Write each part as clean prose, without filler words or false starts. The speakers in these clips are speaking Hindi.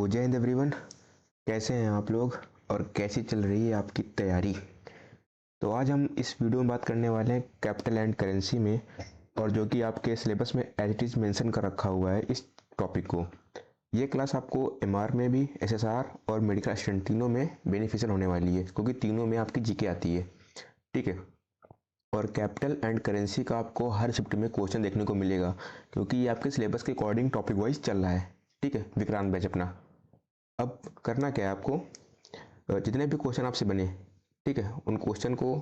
जय हिंद एवरीवन। कैसे हैं आप लोग और कैसी चल रही है आपकी तैयारी। तो आज हम इस वीडियो में बात करने वाले हैं कैपिटल एंड करेंसी में, और जो कि आपके सिलेबस में एज इट इज़ मेंशन कर रखा हुआ है इस टॉपिक को। ये क्लास आपको एमआर में भी, एसएसआर और मेडिकल असिस्टेंट तीनों में बेनिफिशियल होने वाली है, क्योंकि तीनों में आपकी जीके आती है। ठीक है। और कैपिटल एंड करेंसी का आपको हर शिफ्ट में क्वेश्चन देखने को मिलेगा, क्योंकि ये आपके सिलेबस के अकॉर्डिंग टॉपिक वाइज चल रहा है। ठीक है, विक्रांत बैच अपना। अब करना क्या है आपको, जितने भी क्वेश्चन आपसे बने, ठीक है, उन क्वेश्चन को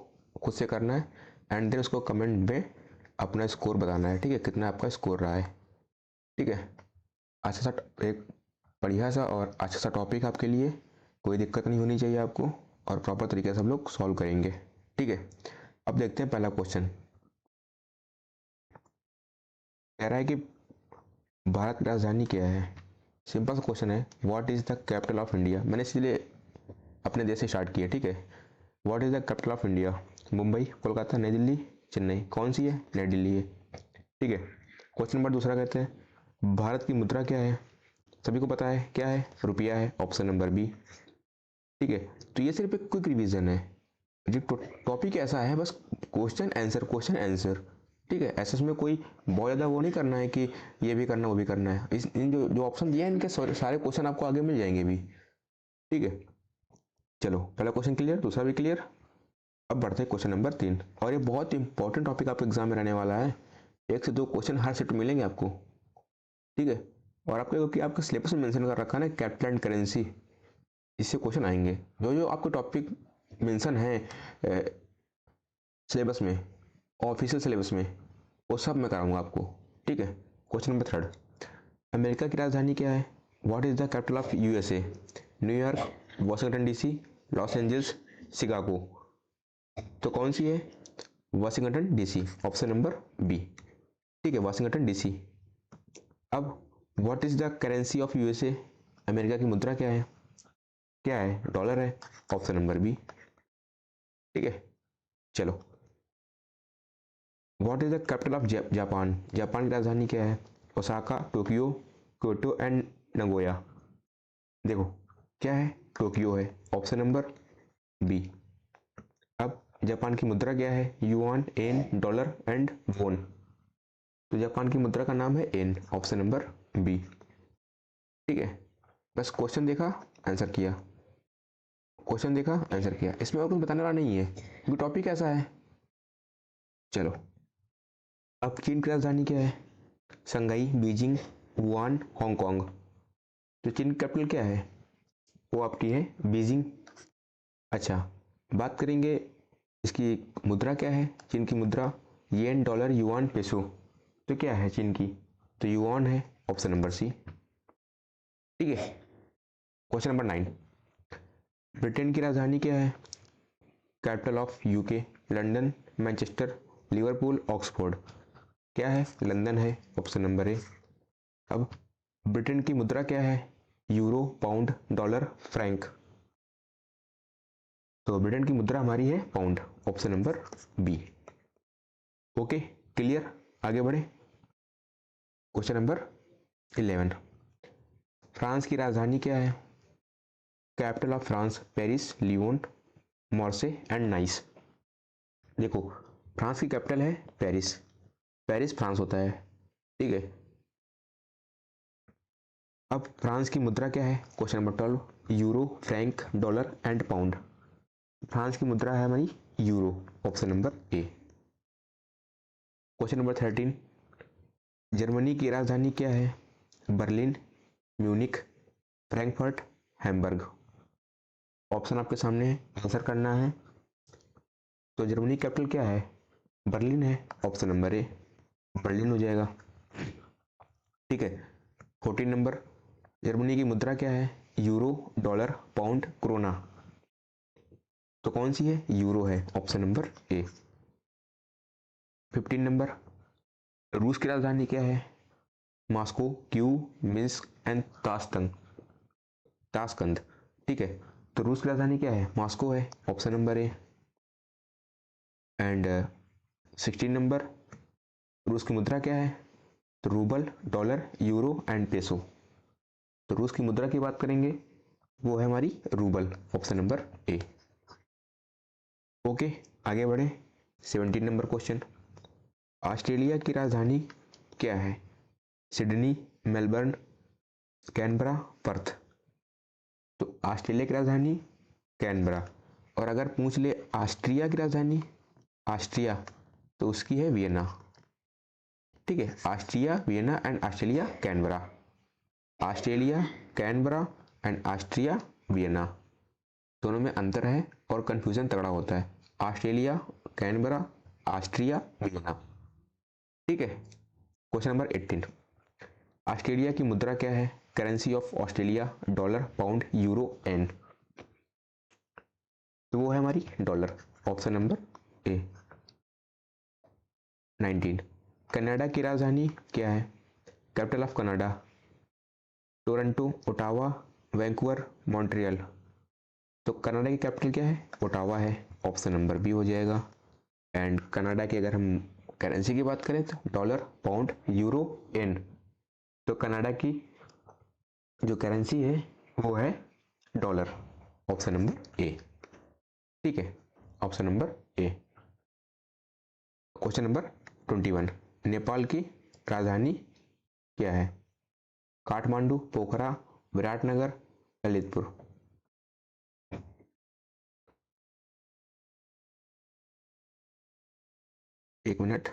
खुद से करना है एंड देन उसको कमेंट में अपना स्कोर बताना है। ठीक है, कितना आपका स्कोर रहा है। ठीक है, अच्छा सा एक बढ़िया सा और अच्छा सा टॉपिक आपके लिए, कोई दिक्कत नहीं होनी चाहिए आपको, और प्रॉपर तरीके से हम लोग सॉल्व करेंगे। ठीक है, अब देखते हैं पहला क्वेश्चन। कह रहा है कि भारत की राजधानी क्या है। सिंपल सा क्वेश्चन है, what is the capital of India. मैंने इसलिए अपने देश से स्टार्ट किया। ठीक है, what is the capital of India. Mumbai, Kolkata, नई दिल्ली, चेन्नई। कौन सी है? नई दिल्ली है। ठीक है। क्वेश्चन नंबर दूसरा कहते हैं, भारत की मुद्रा क्या है। सभी को पता है क्या है, रुपया है। Option number B. ठीक है, तो ये सिर्फ एक क्विक रिवीजन है। जो टॉपिक ऐसा है, बस क्वेश्चन आंसर क्वेश्चन आंसर। ठीक है, ऐसे उसमें कोई बहुत ज़्यादा वो नहीं करना है कि ये भी करना वो भी करना है। इस इन जो जो ऑप्शन दिए हैं इनके सारे क्वेश्चन आपको आगे मिल जाएंगे भी। ठीक है, चलो पहला क्वेश्चन क्लियर, दूसरा भी क्लियर। अब बढ़ते हैं क्वेश्चन नंबर 3, और ये बहुत इंपॉर्टेंट टॉपिक आपके एग्जाम में रहने वाला है। 1 से 2 क्वेश्चन हर शिफ्ट मिलेंगे आपको। ठीक है, और आपको क्योंकि आपके सिलेबस में मेंशन कर रखा है ना कैपिटल एंड करेंसी, इससे क्वेश्चन आएंगे। जो जो आपके टॉपिक मेंशन है सिलेबस में, ऑफिशियल सिलेबस में, वो सब मैं कराऊंगा आपको। ठीक है। क्वेश्चन नंबर 3, अमेरिका की राजधानी क्या है। What is the capital of USA. New York, Washington DC, Los Angeles, Chicago. तो कौन सी है? Washington DC. Option number B. ठीक है, वाशिंगटन डीसी। अब what is the currency of USA. America की मुद्रा क्या है? क्या है? डॉलर है। Option number B. ठीक है, चलो। What is the capital of Japan. Japan की राजधानी क्या है? Osaka, Tokyo, Kyoto and Nagoya. देखो क्या है, टोक्यो है। Option number B. अब जापान की मुद्रा क्या है? युआन, एन, डॉलर एंड वोन। तो जापान की मुद्रा का नाम है एन। Option number B. ठीक है, बस क्वेश्चन देखा, आंसर किया, क्वेश्चन देखा, आंसर किया। इसमें और कुछ बताने वाला नहीं है, क्योंकि टॉपिक ऐसा है। चलो, अब चीन की राजधानी क्या है? Shanghai, Beijing, Wuhan, Hong Kong. तो चीन की कैपिटल क्या है? वो आपकी है बीजिंग। अच्छा, बात करेंगे इसकी मुद्रा क्या है। चीन की मुद्रा येन, डॉलर, युआन, पेसो। तो क्या है चीन की? तो युआन है। Option number C. ठीक है, क्वेश्चन नंबर 9, ब्रिटेन की राजधानी क्या है? Capital of UK, London, Manchester, Liverpool, Oxford. क्या है? लंदन है। Option number A. अब ब्रिटेन की मुद्रा क्या है? Euro, pound, dollar, franc. तो ब्रिटेन की मुद्रा हमारी है pound. Option number B. Okay, clear. आगे बढ़े। क्वेश्चन नंबर 11, फ्रांस की राजधानी क्या है? Capital of France, Paris, Lyon, Marseille and Nice. देखो, फ्रांस की कैपिटल है पेरिस। पेरिस फ्रांस होता है। ठीक है, अब फ्रांस की मुद्रा क्या है? Question number 12, euro, Frank, dollar and pound. France की मुद्रा है हमारी यूरो। ऑप्शन नंबर ए। क्वेश्चन नंबर 13, जर्मनी की राजधानी क्या है? Berlin, Munich, Frankfurt, Hamburg. Option आपके सामने है, आंसर करना है। तो जर्मनी कैपिटल क्या है? बर्लिन है। ऑप्शन नंबर ए, बर्लिन हो जाएगा। ठीक है, 14 नंबर, जर्मनी की मुद्रा क्या है? Euro, dollar, pound, krona. तो कौन सी है? यूरो है। ऑप्शन नंबर ए। 15 नंबर, रूस की राजधानी क्या है? Moscow, Q, Minsk and तास्कंद। तास्कंद। ठीक है, तो रूस की राजधानी क्या है? मॉस्को है। Option number A. And 16 number, रूस की मुद्रा क्या है? तो rouble, dollar, euro and peso. तो रूस की मुद्रा की बात करेंगे, वो है हमारी रूबल, ऑप्शन नंबर ए। ओके, आगे बढ़े। 17 नंबर क्वेश्चन, ऑस्ट्रेलिया की राजधानी क्या है? Sydney, Melbourne, Canberra, Perth. तो ऑस्ट्रेलिया की राजधानी कैनबरा, और अगर पूछ ले ऑस्ट्रिया की राजधानी, ऑस्ट्रिया, तो उसकी है वियना। ठीक है, Austria Vienna and Australia Canberra. Australia Canberra and Austria Vienna, दोनों में अंतर है और कंफ्यूजन तगड़ा होता है। Australia Canberra, Austria Vienna. ठीक है, क्वेश्चन नंबर 18, ऑस्ट्रेलिया की मुद्रा क्या है? Currency of Australia, dollar, pound, euro, yen. तो वो है हमारी dollar, option number A. 19, Canada की राजधानी क्या है? Capital of Canada, Toronto, Ottawa, Vancouver, Montreal. तो कनाडा की कैपिटल क्या है? ओटावा है, ऑप्शन नंबर बी हो जाएगा। एंड कनाडा की अगर हम करेंसी की बात करें तो डॉलर, पाउंड, यूरो, एन। तो कनाडा की जो करेंसी है वो है डॉलर, ऑप्शन नंबर ए। ठीक है, ऑप्शन नंबर ए। क्वेश्चन नंबर 21, नेपाल की राजधानी क्या है? काठमांडू, पोखरा, विराटनगर, ललितपुर। एक मिनट।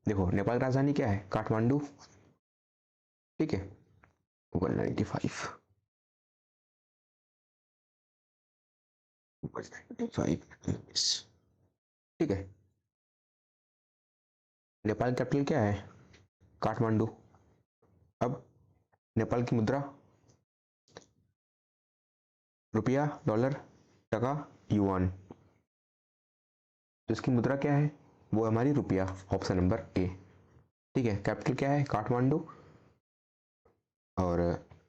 देखो, नेपाल की राजधानी क्या है? काठमांडू। ठीक है, 195 ठीक है, नेपाल की कैपिटल क्या है? काठमांडू। अब नेपाल की मुद्रा, रुपया, डॉलर, टका, युआन। तो इसकी मुद्रा क्या है? वो हमारी रुपया, ऑप्शन नंबर ए। ठीक है, कैपिटल क्या है? काठमांडू, और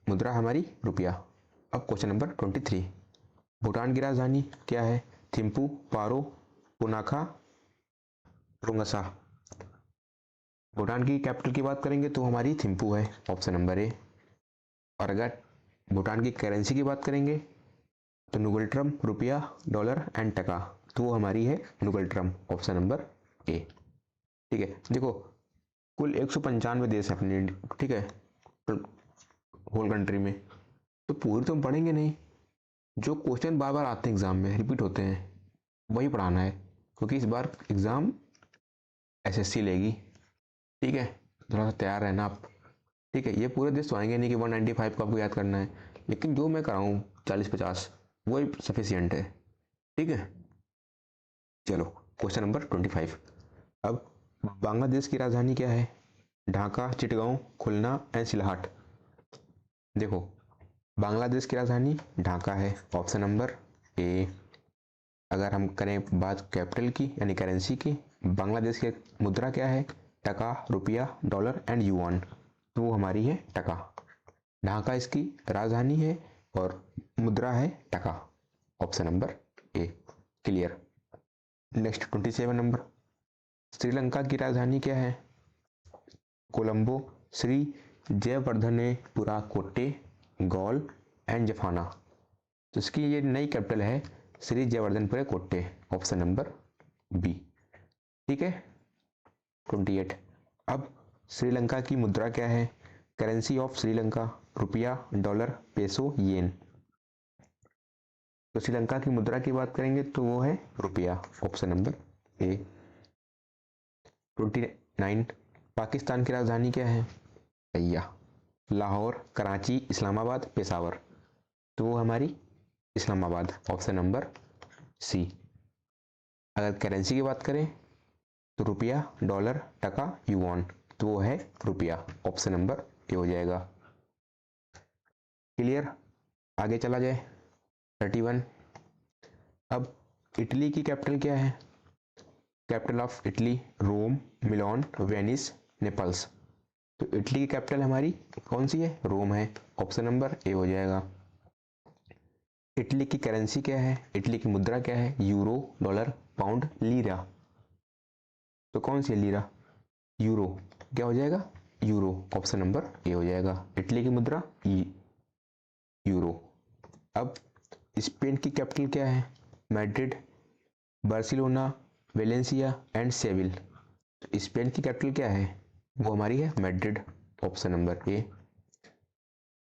मुद्रा हमारी रुपया। अब क्वेश्चन नंबर 23, भूटान की राजधानी क्या है? थिम्पू, पारो, पुनाखा, रुंगसा। भूटान की कैपिटल की बात करेंगे तो हमारी थिम्पू है, ऑप्शन नंबर ए। और अगर भूटान की करेंसी की बात करेंगे तो नुगल ट्रम, रुपया, डॉलर एंड टका। तो वो हमारी है नुगल ट्रम, ऑप्शन नंबर ए। ठीक है, देखो कुल 195 देश है अपने, ठीक है, होल कंट्री में। तो पूरी तो हम पढ़ेंगे नहीं, जो क्वेश्चन बार बार आते हैं एग्जाम में, रिपीट होते हैं, वही पढ़ाना है, क्योंकि इस बार एग्जाम एसएससी लेगी। ठीक है, थोड़ा सा तैयार रहना आप। ठीक है, ये पूरे देश तो आएंगे नहीं कि 195 को आपको याद करना है, लेकिन जो मैं कराऊँ 40-50 वही सफिशियंट है। ठीक है, चलो क्वेश्चन नंबर 25, अब बांग्लादेश की राजधानी क्या है? ढाका, चिटगांव, खुलना एंड सिलहाट। देखो, बांग्लादेश की राजधानी ढाका है, ऑप्शन नंबर ए। अगर हम करें बात कैपिटल की यानी करेंसी की, बांग्लादेश की मुद्रा क्या है? टका, रुपया, डॉलर एंड युआन। तो वो हमारी है टका। ढाका इसकी राजधानी है और मुद्रा है टका, option number A. Clear. Next 27 number, Sri Lanka की राजधानी क्या है? कोलंबो, श्री जयवर्धनेपुरा कोट्टे, गौल एंड जफाना। तो इसकी ये नई कैपिटल है Shri जयवर्धनपुरा Kotte, option number B. ठीक है, 28, अब श्रीलंका की मुद्रा क्या है? करेंसी ऑफ श्रीलंका, रुपया, डॉलर, पेसो, येन। तो श्रीलंका की मुद्रा की बात करेंगे तो वो है रुपया, ऑप्शन नंबर ए। 29, पाकिस्तान की राजधानी क्या है? भैया, लाहौर, कराची, इस्लामाबाद, पेशावर। तो वो हमारी इस्लामाबाद, ऑप्शन नंबर सी। अगर करेंसी की बात करें तो रुपया, डॉलर, टका, युआन। तो वो है रुपया, ऑप्शन नंबर ए हो जाएगा। क्लियर, आगे चला जाए। 31, अब इटली की कैपिटल क्या है? Capital of Italy, Rome, Milan, Venice, Naples. तो इटली की कैपिटल हमारी कौन सी है? रोम है, ऑप्शन नंबर ए हो जाएगा। इटली की करेंसी क्या है? इटली की मुद्रा क्या है? Euro, dollar, pound, lira. तो कौन सी है लीरा? यूरो, क्या हो जाएगा यूरो, ऑप्शन नंबर ए हो जाएगा। इटली की मुद्रा यूरो। अब स्पेन की कैपिटल क्या है, Madrid, Barcelona, Valencia and swivel. Spain की कैपिटल क्या है, वो हमारी है मैड्रिड, ऑप्शन नंबर ए।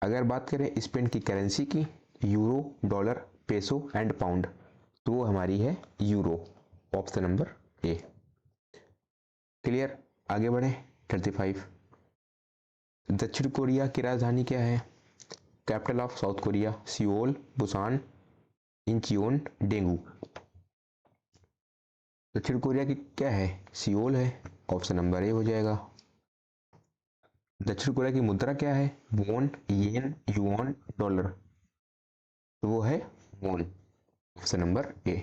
अगर बात करें स्पेन की करेंसी की, euro, dollar, peso and pound, तो वो हमारी है euro, option number A. Clear, आगे बढ़े। 35, दक्षिण कोरिया की राजधानी क्या है, capital of south Korea, Seoul, Busan, Incheon, dengue. दक्षिण कोरिया की क्या है, सियोल है, ऑप्शन नंबर ए हो जाएगा। दक्षिण कोरिया की मुद्रा क्या है, वोन, येन, युआन, डॉलर, तो वो है वोन, option number A.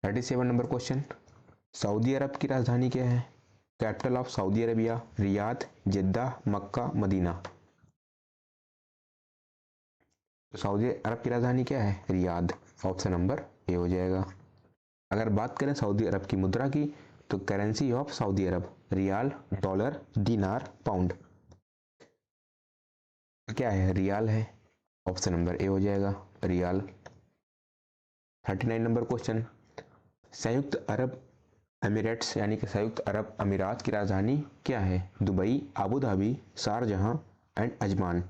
37 number question, सऊदी अरब की राजधानी क्या है, capital of Saudi Arabia, Riyadh, Jeddah, Mecca, Medina. तो सऊदी अरब की राजधानी क्या है, रियाद, ऑप्शन नंबर ए हो जाएगा। अगर बात करें सऊदी अरब की मुद्रा की, तो currency of Saudi Arab, riyal, dollar, dinar, pound, क्या है रियाल है, ऑप्शन नंबर ए हो जाएगा रियाल। 39 नंबर क्वेश्चन, संयुक्त अरब अमीरात्स यानी कि संयुक्त अरब अमीरात की राजधानी क्या है, Dubai, Abu Dhabi, शारजहां and Ajman.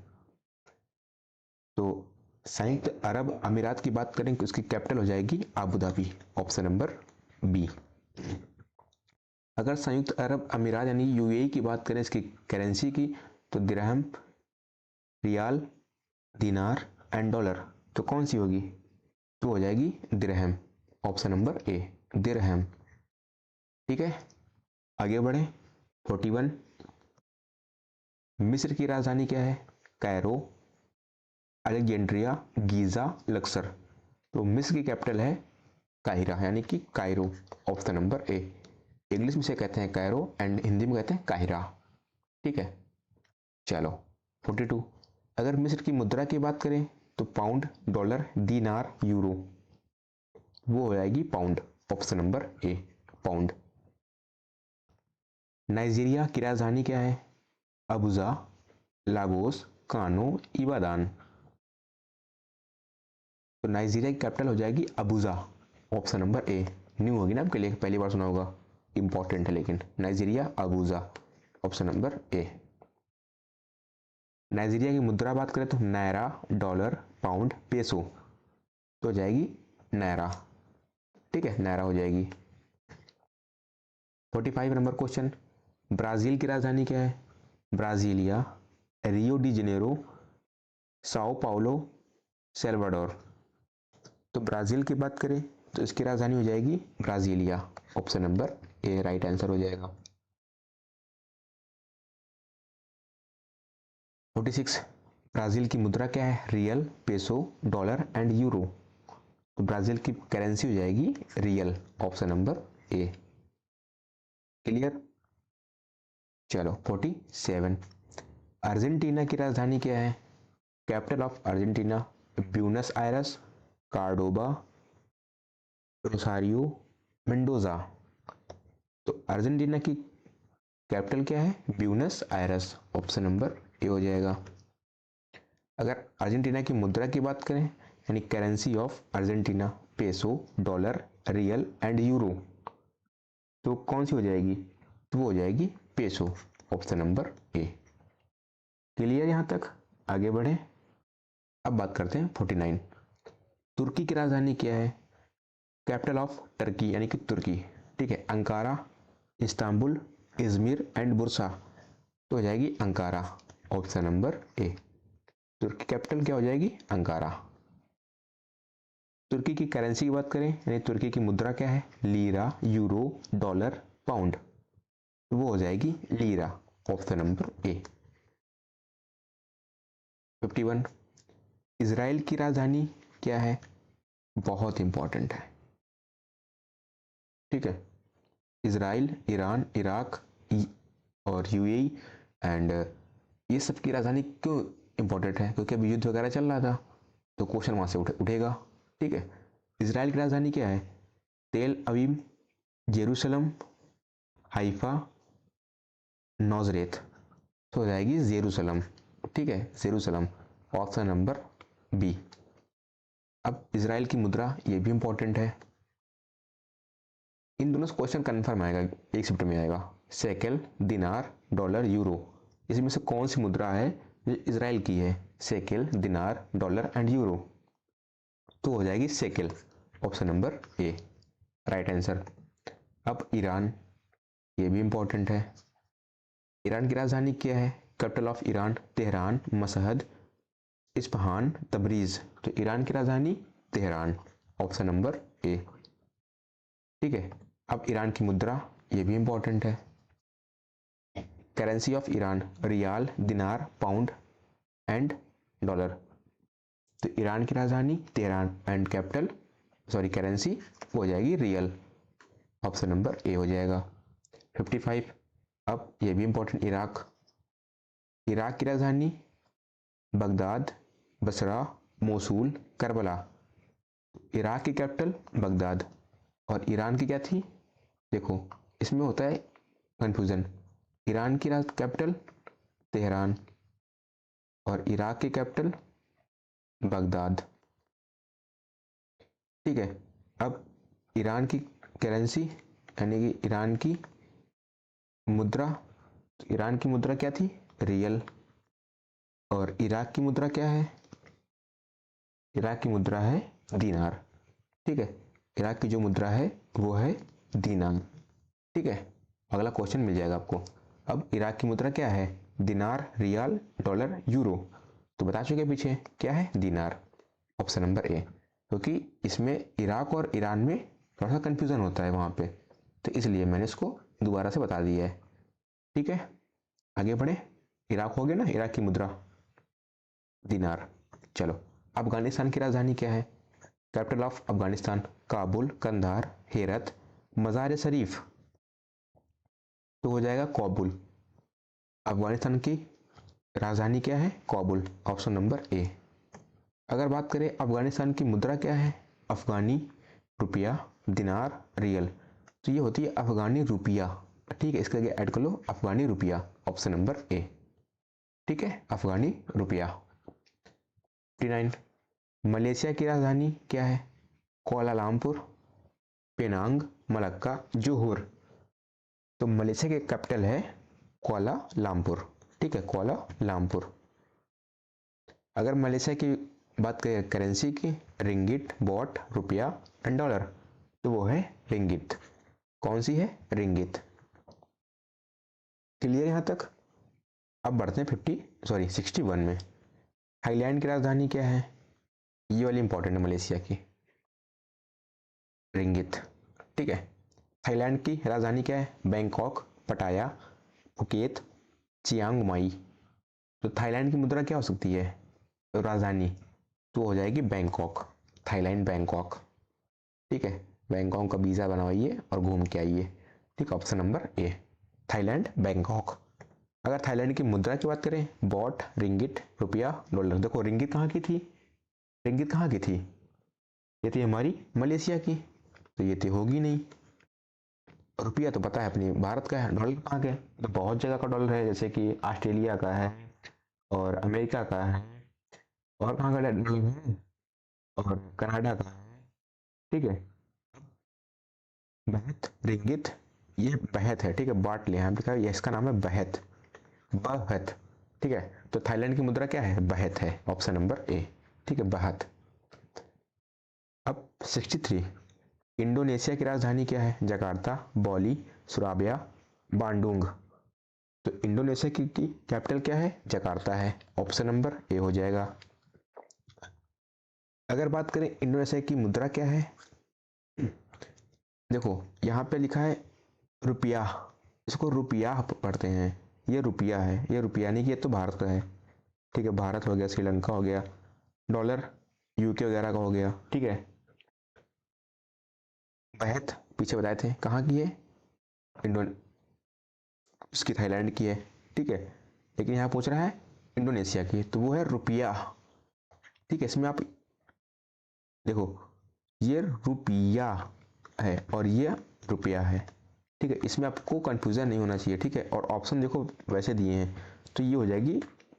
तो संयुक्त अरब अमीरात की बात करें तो उसकी कैपिटल हो जाएगी Abu Dhabi, option number B. अगर संयुक्त अरब अमीरात यानी यूएई की बात करें इसकी करेंसी की, तो दिरहम, रियाल, दिनार एंड डॉलर, तो कौन सी होगी, तो हो जाएगी दिरहम, ऑप्शन नंबर ए दिरहम। ठीक है, आगे बढ़े। 41, मिस्र की राजधानी क्या है, कैरो, अलेक्जेंड्रिया, गीजा, लक्सर। तो मिस्र की कैपिटल है काहिरा यानी कि कायरो, ऑप्शन नंबर ए। इंग्लिश में से कहते हैं कैरो एंड हिंदी में कहते हैं काहिरा। ठीक है, चलो 42, अगर मिस्र की मुद्रा की बात करें तो पाउंड, डॉलर, दीनार, यूरो, वो हो जाएगी पाउंड, ऑप्शन नंबर ए पाउंड। नाइजीरिया की राजधानी क्या है, अबुजा, लागोस, कानो, इबादान। तो नाइजीरिया की कैपिटल हो जाएगी अबुजा, ऑप्शन नंबर ए। न्यू होगी ना आपके लिए, पहली बार सुना होगा, इंपॉर्टेंट है लेकिन। नाइजीरिया अबुजा, ऑप्शन नंबर ए। नाइजीरिया की मुद्रा बात करें तो नायरा, डॉलर, पाउंड, पेसो, तो हो जाएगी नायरा। ठीक है, नायरा हो जाएगी। 45 नंबर क्वेश्चन, ब्राजील की राजधानी क्या है, Brasilia, Rio de Janeiro, Sao Paulo, Salvador. तो ब्राजील की बात करें तो इसकी राजधानी हो जाएगी Brasilia, option number A right answer हो जाएगा। 46, ब्राजील की मुद्रा क्या है, real, peso, dollar and euro. तो ब्राजील की करेंसी हो जाएगी real, option number A. Clear, चलो 47, अर्जेंटीना की राजधानी क्या है, capital of Argentina, Buenos Aires, Cordoba, Rosario, Mendoza. तो अर्जेंटीना की कैपिटल क्या है, Buenos Aires, option number A हो जाएगा। अगर अर्जेंटीना की मुद्रा की बात करें यानी currency of Argentina, peso, dollar, real and euro, तो कौन सी हो जाएगी, तो वो हो जाएगी peso, option number A. Clear यहाँ तक, आगे बढ़े। अब बात करते हैं 49, तुर्की की राजधानी क्या है, कैपिटल ऑफ टर्की यानी कि तुर्की। ठीक है, Ankara, Istanbul, Izmir and Bursa, तो हो जाएगी अंकारा, ऑप्शन नंबर ए। तुर्की कैपिटल क्या हो जाएगी, अंकारा। तुर्की की करेंसी की बात करें यानी तुर्की की मुद्रा क्या है, लीरा, यूरो, डॉलर, पाउंड, वो हो जाएगी लीरा, ऑप्शन नंबर ए। 51, इजराइल की राजधानी क्या है, बहुत इंपॉर्टेंट है। ठीक है, इजराइल, ईरान, इराक और यूएई एंड ये सब की राजधानी क्यों इंपॉर्टेंट है, क्योंकि अभी युद्ध वगैरह चल रहा था, तो क्वेश्चन वहां से उठेगा। ठीक है, इजराइल की राजधानी क्या है, तेल अवीव, जेरूसलम, हाइफा, नाज़रेत, तो हो जाएगी जेरूसलम। ठीक है, जेरूसलम, ऑप्शन नंबर बी। अब इजराइल की मुद्रा, ये भी इंपॉर्टेंट है। इन दोनों से क्वेश्चन कन्फर्म आएगा, एक शिफ्ट में आएगा। शेकेल, दिनार, डॉलर, यूरो, इसमें से कौन सी मुद्रा है जो इजराइल की है? शेकेल, दिनार, डॉलर एंड यूरो, तो हो जाएगी shekel, option number A, right answer. अब ईरान, ये भी इंपॉर्टेंट है। ईरान की राजधानी क्या है? Capital of Iran Tehran, Mashhad, Isfahan, Tabriz, तो ईरान की राजधानी तेहरान, ऑप्शन नंबर ए। ठीक है, अब ईरान की मुद्रा, ये भी इंपॉर्टेंट है। करेंसी ऑफ ईरान रियाल, दिनार, पाउंड एंड डॉलर, तो ईरान की राजधानी तेहरान एंड कैपिटल करेंसी हो जाएगी रियल, ऑप्शन नंबर ए हो जाएगा। 55। अब ये भी इंपॉर्टेंट, इराक, इराक की राजधानी Baghdad, Basra, Mosul, Karbala, Iraq की कैपिटल बगदाद, और ईरान की क्या थी? देखो इसमें होता है कंफ्यूजन, ईरान की कैपिटल तेहरान और इराक की कैपिटल बगदाद। ठीक है, अब ईरान की करेंसी यानी कि ईरान की मुद्रा, ईरान की मुद्रा क्या थी? रियल। और इराक की मुद्रा क्या है? इराक की मुद्रा है दीनार। ठीक है, इराक की जो मुद्रा है वो है दीनार। ठीक है, अगला क्वेश्चन मिल जाएगा आपको। अब इराक की मुद्रा क्या है? दिनार, रियाल, डॉलर, यूरो, तो बता चुके पीछे क्या है? दीनार, ऑप्शन नंबर ए। क्योंकि इसमें इराक और ईरान में थोड़ा सा कंफ्यूजन होता है वहां पे, तो इसलिए मैंने इसको दोबारा से बता दिया है। ठीक है, आगे बढ़े। इराक हो गया ना, इराक की मुद्रा दीनार। चलो, अफगानिस्तान की राजधानी क्या है? कैपिटल ऑफ अफगानिस्तान काबुल, कंधार, हेरत, मज़ार शरीफ, तो हो जाएगा काबुल। अफगानिस्तान की राजधानी क्या है? काबुल, ऑप्शन नंबर ए। अगर बात करें अफगानिस्तान की मुद्रा क्या है? अफगानी रुपया, दिनार, रियल, तो ये होती है अफगानी रुपया। ठीक है, इसके आगे ऐड कर लो अफगानी रुपया, ऑप्शन नंबर ए। ठीक है, अफगानी रुपया। 59। मलेशिया की राजधानी क्या है? कोलालमपुर, पेनांग, मलक्का, जोहोर, तो मलेशिया की कैपिटल है कोलालमपुर। ठीक है, कोलालमपुर। अगर मलेशिया की बात करें करेंसी की, रिंगिट, बॉट, रुपया एंड डॉलर, तो वो है रिंगिट। कौन सी है? रिंगित। क्लियर यहां तक? अब बढ़ते हैं 61 में। थाईलैंड की राजधानी क्या है? ये वाली इंपॉर्टेंट है मलेशिया की, रिंगित। ठीक है, थाईलैंड की राजधानी क्या है? बैंकॉक, पटाया, फुकेत, चियांग माई, तो थाईलैंड की मुद्रा क्या हो सकती है? तो राजधानी तो हो जाएगी बैंकॉक, थाईलैंड बैंकॉक। ठीक है, बैंकॉक का वीज़ा बनवाइए और घूम के आइए। ठीक, ऑप्शन नंबर ए, थाईलैंड बैंकॉक। अगर थाईलैंड की मुद्रा की बात करें, बॉट, रिंगिट, रुपया, डॉलर, देखो रिंगिट कहाँ की थी? रिंगिट कहाँ की थी? ये थी हमारी मलेशिया की, तो ये तो होगी नहीं। रुपया तो पता है अपनी भारत का है, डॉलर कहाँ का है? तो बहुत जगह का डॉलर है, जैसे कि ऑस्ट्रेलिया का है और अमेरिका का है, और कहाँ का डॉलर है? और कनाडा का है। ठीक है, बहत, रिंगित, ये बहत है। ठीक है, बांट लिया यहाँ पे, ये इसका नाम है बहत, बहत। ठीक है, तो थाईलैंड की मुद्रा क्या है? बहत है, ऑप्शन नंबर ए। ठीक है, बहत। अब 63। इंडोनेशिया की राजधानी क्या है? जकार्ता, बॉली, सुराबिया, बांडुंग, तो इंडोनेशिया की कैपिटल क्या है? जकार्ता है, ऑप्शन नंबर ए हो जाएगा। अगर बात करें इंडोनेशिया की मुद्रा क्या है, देखो यहाँ पे लिखा है रुपया, इसको रुपया पढ़ते हैं, ये रुपया है, ये रुपया नहीं कि ये तो भारत का है। ठीक है, भारत हो गया, श्रीलंका हो गया, डॉलर यूके वगैरह का हो गया। ठीक है, बहत पीछे बताए थे कहाँ की है? इंडो इसकी थाईलैंड की है। ठीक है, लेकिन यहाँ पूछ रहा है इंडोनेशिया की, तो वो है रुपया। ठीक है, इसमें आप देखो ये रुपया है और ये रुपया है। ठीक है, इसमें आपको कंफ्यूजन नहीं होना चाहिए, ठीक है। और ऑप्शन देखो वैसे दिए हैं, तो ये हो जाएगी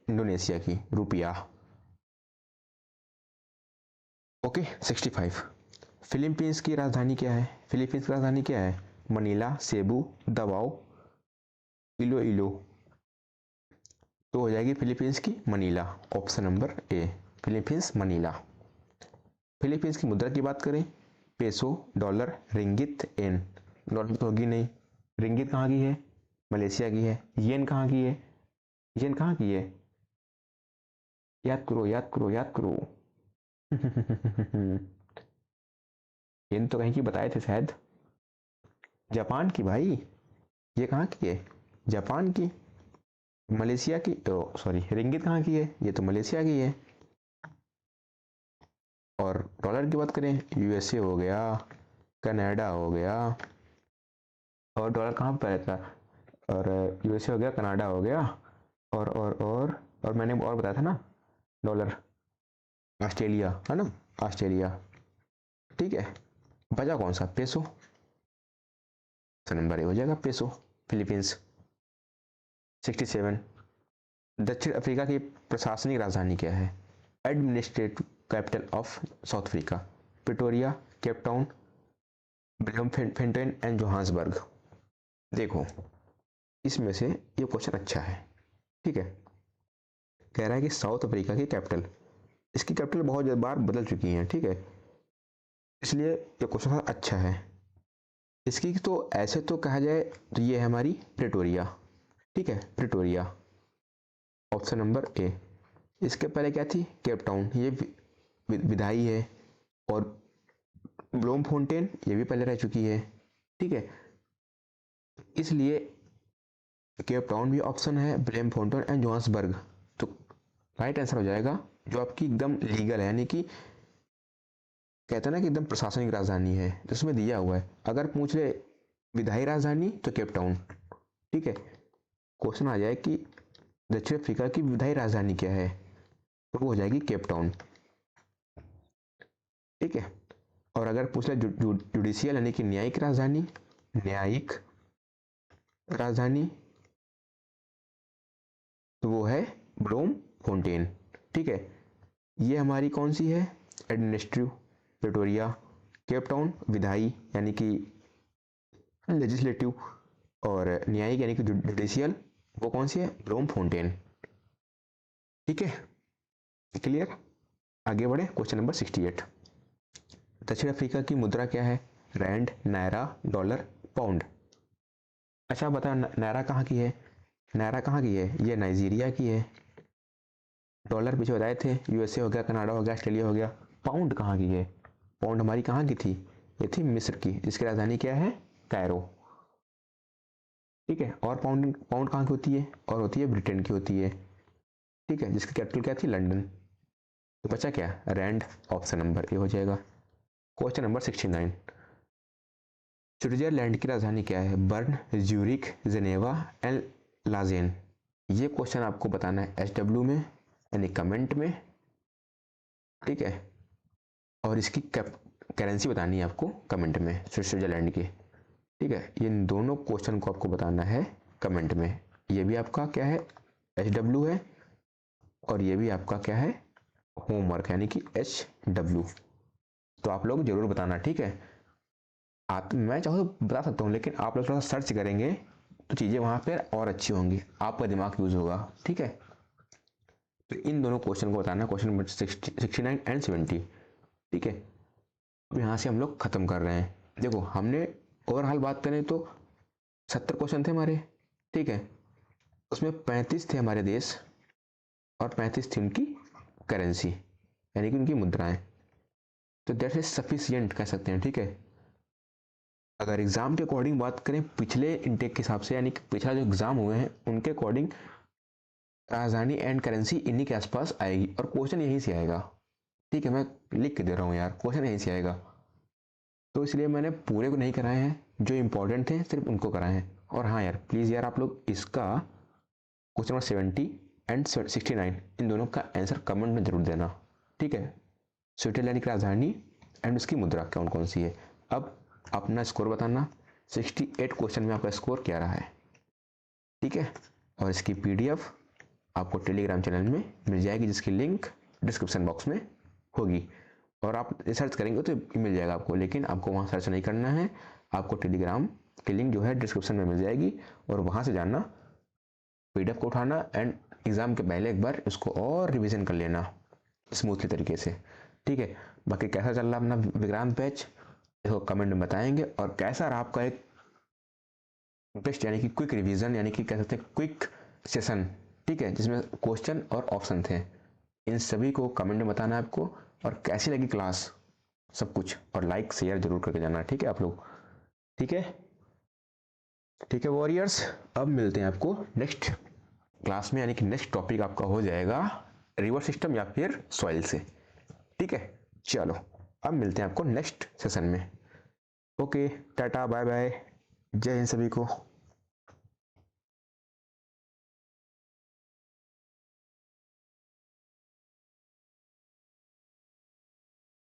इंडोनेशिया की रुपया। ओके 65। फिलीपींस की राजधानी क्या है? फिलीपींस की राजधानी क्या है? मनीला, सेबू, दबाओ, इलो। तो हो जाएगी फिलीपींस की मनीला, ऑप्शन नंबर ए, फिलीपींस मनीला। फिलीपींस की मुद्रा की बात करें, पेसो, डॉलर, रिंगित, येन। डॉलर तो होगी नहीं, रिंगित कहाँ की है? मलेशिया की है। येन कहाँ की है? येन कहाँ की है? याद करो याद करो याद करो। येन तो कहीं की बताए थे शायद, जापान की भाई। ये कहाँ की है? जापान की। मलेशिया की, तो सॉरी, रिंगित कहाँ की है? ये तो मलेशिया की है। और डॉलर की बात करें, यूएसए हो गया, कनाडा हो गया, और डॉलर कहाँ पर रहता है? और यूएसए हो गया, कनाडा हो गया, और मैंने और बताया था ना डॉलर, ऑस्ट्रेलिया है ना, ऑस्ट्रेलिया। ठीक है, बचा कौन सा? पेसो। नंबर ए हो जाएगा पेसो, फिलीपींस। 67। दक्षिण अफ्रीका की प्रशासनिक राजधानी क्या है? Administrative capital of South Africa, Pretoria, Cape Town, Bloemfontein and Johannesburg. देखो इसमें से ये क्वेश्चन अच्छा है, ठीक है। कह रहा है कि साउथ अफ्रीका की कैपिटल, इसकी कैपिटल बहुत बार बदल चुकी है, ठीक है, इसलिए ये क्वेश्चन अच्छा है। इसकी तो ऐसे तो कहा जाए तो ये है हमारी प्रिटोरिया, ठीक है, प्रिटोरिया, ऑप्शन नंबर ए। इसके पहले क्या थी? केप टाउन, ये विधायी है। और ब्लूमफोंटेन ये भी पहले रह चुकी है, ठीक है, इसलिए केप टाउन भी ऑप्शन है, ब्लूमफोंटेन एंड जोहान्सबर्ग तो राइट आंसर हो जाएगा, जो आपकी एकदम लीगल है, यानी कि कहते हैं ना कि एकदम प्रशासनिक राजधानी है, तो उसमें दिया हुआ है। अगर पूछ ले विधायी राजधानी तो केप टाउन, ठीक है। क्वेश्चन आ जाए कि दक्षिण अफ्रीका की विधायी राजधानी क्या है, तो वो हो जाएगी केप टाउन, ठीक है। और अगर पूछ ले जुडिशियल यानी कि न्यायिक राजधानी, न्यायिक राजधानी, तो वो है ब्लूमफोंटेन, ठीक है। ये हमारी कौन सी है? एडमिनिस्ट्रेटिव प्रिटोरिया, केप टाउन विधायी यानी कि लेजिस्लेटिव, और न्यायिक यानी कि जुडिशियल, वो कौन सी है? ब्लूमफोंटेन, ठीक है, क्लियर। आगे बढ़े, क्वेश्चन नंबर 68। दक्षिण अफ्रीका की मुद्रा क्या है? Rand, naira, dollar, pound. अच्छा बता, नायरा कहाँ की है? नायरा कहाँ की है? ये नाइजीरिया की है। डॉलर पीछे बताए थे, यूएसए हो गया, कनाडा हो गया, ऑस्ट्रेलिया हो गया। पाउंड कहाँ की है? पाउंड हमारी कहाँ की थी? ये थी मिस्र की, जिसकी राजधानी क्या है? कायरो, ठीक है। और पाउंड पाउंड कहाँ की होती है? और होती है ब्रिटेन की होती है, ठीक है, जिसकी कैपिटल क्या थी? लंदन। तो बचा क्या? रैंड, ऑप्शन नंबर ए हो जाएगा। Question number 69। स्विट्जरलैंड की राजधानी क्या है? Burn, Zurich, Geneva and Lausanne. ये क्वेश्चन आपको बताना है एसडब्ल्यू में यानी कमेंट में, ठीक है। और इसकी करेंसी बतानी है आपको कमेंट में, स्विट्जरलैंड की, ठीक है। इन दोनों क्वेश्चन को आपको बताना है कमेंट में। ये भी आपका क्या है? एसडब्ल्यू है, और ये भी आपका क्या है? होमवर्क यानी कि एचडब्ल्यू। तो आप लोग जरूर बताना, ठीक है। मैं चाहूँ तो बता सकता हूँ, लेकिन आप लोग थोड़ा सर्च करेंगे तो चीज़ें वहाँ पर और अच्छी होंगी, आपका दिमाग यूज होगा, ठीक है। तो इन दोनों क्वेश्चन को बताना, क्वेश्चन नंबर 69 एंड 70, ठीक है। अब यहाँ से हम लोग खत्म कर रहे हैं। देखो हमने ओवरऑल बात करें तो 70 क्वेश्चन थे हमारे, ठीक है। उसमें 35 थे हमारे देश, और 35 थी उनकी करेंसी यानी कि उनकी मुद्राएं। तो दैट इज सफिशियंट कह सकते हैं, ठीक है। अगर एग्जाम के अकॉर्डिंग बात करें, पिछले इनटेक के हिसाब से, यानी कि पिछला जो एग्जाम हुए हैं उनके अकॉर्डिंग, राजधानी एंड करेंसी इन्हीं के आसपास आएगी, और क्वेश्चन यहीं से आएगा, ठीक है। मैं लिख के दे रहा हूँ यार, क्वेश्चन यहीं से आएगा। तो इसलिए मैंने पूरे को नहीं कराए हैं, जो इंपॉर्टेंट थे सिर्फ उनको कराए हैं। और हाँ यार प्लीज़ यार, आप लोग इसका क्वेश्चन नंबर 70 एंड 69 इन दोनों का आंसर कमेंट में जरूर देना, ठीक है। स्विट्जरलैंड की राजधानी एंड उसकी मुद्रा कौन कौन सी है। अब अपना स्कोर बताना, 68 क्वेश्चन में आपका स्कोर क्या रहा है, ठीक है। और इसकी PDF आपको टेलीग्राम चैनल में मिल जाएगी, जिसकी लिंक डिस्क्रिप्शन बॉक्स में होगी, और आप सर्च करेंगे तो मिल जाएगा आपको, लेकिन आपको वहाँ सर्च नहीं करना है, आपको टेलीग्राम की लिंक जो है डिस्क्रिप्शन में मिल जाएगी, और वहाँ से जाना, PDF को उठाना एंड एग्ज़ाम के पहले एक बार इसको और रिवीजन कर लेना स्मूथली तरीके से, ठीक है। बाकी कैसा चल रहा अपना विक्रांत बैच, इसको कमेंट में बताएंगे, और कैसा रहा आपका एक बेस्ट यानी कि क्विक रिवीजन, यानी कि कह सकते हैं क्विक सेशन, ठीक है, जिसमें क्वेश्चन और ऑप्शन थे, इन सभी को कमेंट में बताना है आपको, और कैसी लगी क्लास सब कुछ, और लाइक शेयर जरूर करके जाना, ठीक है आप लोग, ठीक है। ठीक है वॉरियर्स, अब मिलते हैं आपको नेक्स्ट क्लास में, यानी कि नेक्स्ट टॉपिक आपका हो जाएगा रिवर सिस्टम या फिर सॉइल से, ठीक है। चलो अब मिलते हैं आपको नेक्स्ट सेशन में। ओके, टाटा बाय बाय, जय हिंद सभी को।